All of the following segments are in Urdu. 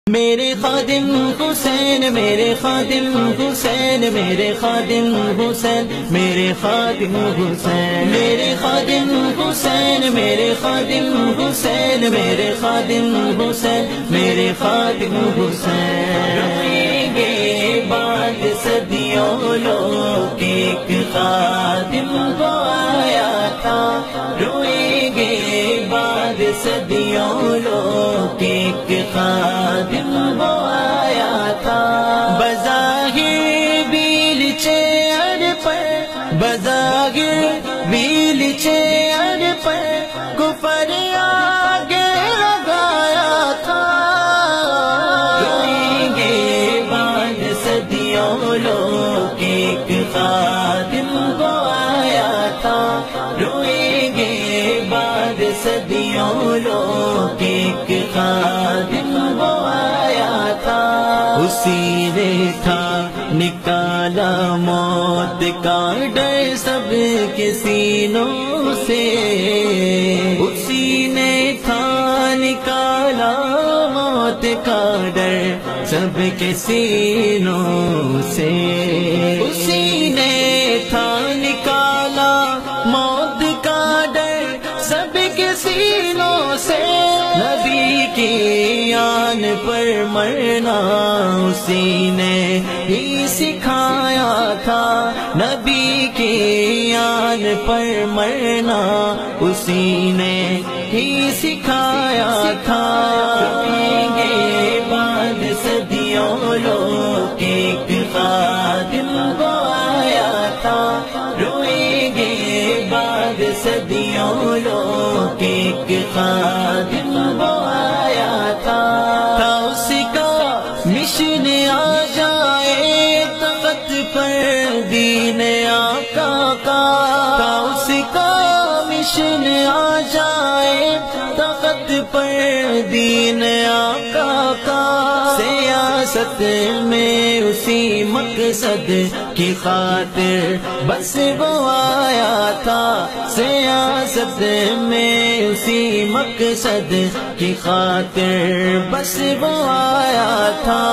میرے خادم حسین، میرے خادم حسین، میرے خادم حسین، میرے خادم حسین، میرے خادم حسین، میرے خادم حسین، میرے خادم حسین، میرے خادم حسین۔ روئیں گے بعد صدیوں لوگ ایک خادم وہ آیا تھا، روئیں گے بعد صدیوں لوگ ایک خادم وہ آیا تھا۔ بظاہر ویل چیئر پر، بظاہر ویل چیئر پر کفر آگے لگایا تھا، روئیں گے بعد صدیوں لوگ ایک خادم وہ آیا تھا، روئیں گے بعد صدیوں لوگ ایک خادم وہ آیا تھا۔ اسی نے تھا نکالا موت کا ڈر سب کے سینوں سے، اسی نے تھا نکالا موت کا ڈر سب کے سینوں سے، اسی نے تھا نکالا موت کا ڈر سب کے سینوں سے۔ نبی کی آن پر مرنا اسی نے ہی سکھایا تھا، نبی کی آن پر مرنا اسی نے ہی سکھایا تھا۔ روئیں گے بعد صدیوں لوگ ایک خادم وہ آیا تھا، روئیں گے بعد صدیوں لوگ ایک خادم وہ آیا تھا۔ اس کا مشن آ جائے تخت پر دین آقا کا، اس کا مشن آ جائے تخت پر دین آقا کا، سیاست میں اسی مقصد کی خاطر بس وہ آیا تھا، سیاست میں اسی مقصد کی خاطر بس وہ آیا تھا۔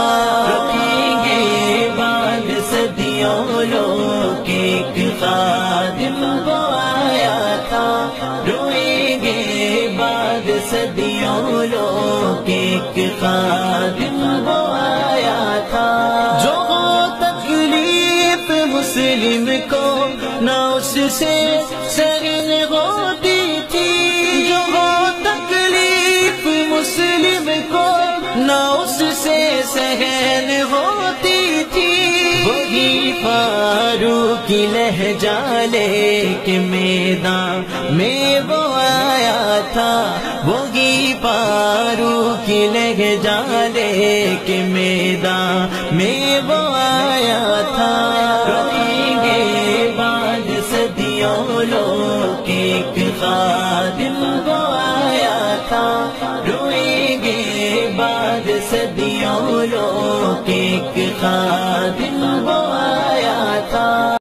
رکھیں گے بعد صدیوں لوگ ایک خادم وہ آیا تھا، روئیں گے بعد صدیوں لوگ ایک خادم وہ آیا تھا۔ جو تکلیف مسلم کو نہ اس سے سہن ہوتی تھی، جو تکلیف مسلم کو نہ اس سے سہن ہوتی تھی، وہی فاروق کی لہجہ لے کے میدان میں وہ آیا تھا، وہی فاروق کی لہجہ لے کے میدان میں وہ آیا تھا۔ روئیں گے بعد صدیوں لوگ ایک خادم وہ آیا تھا، روئیں گے بعد صدیوں لوگ ایک خادم وہ آیا تھا۔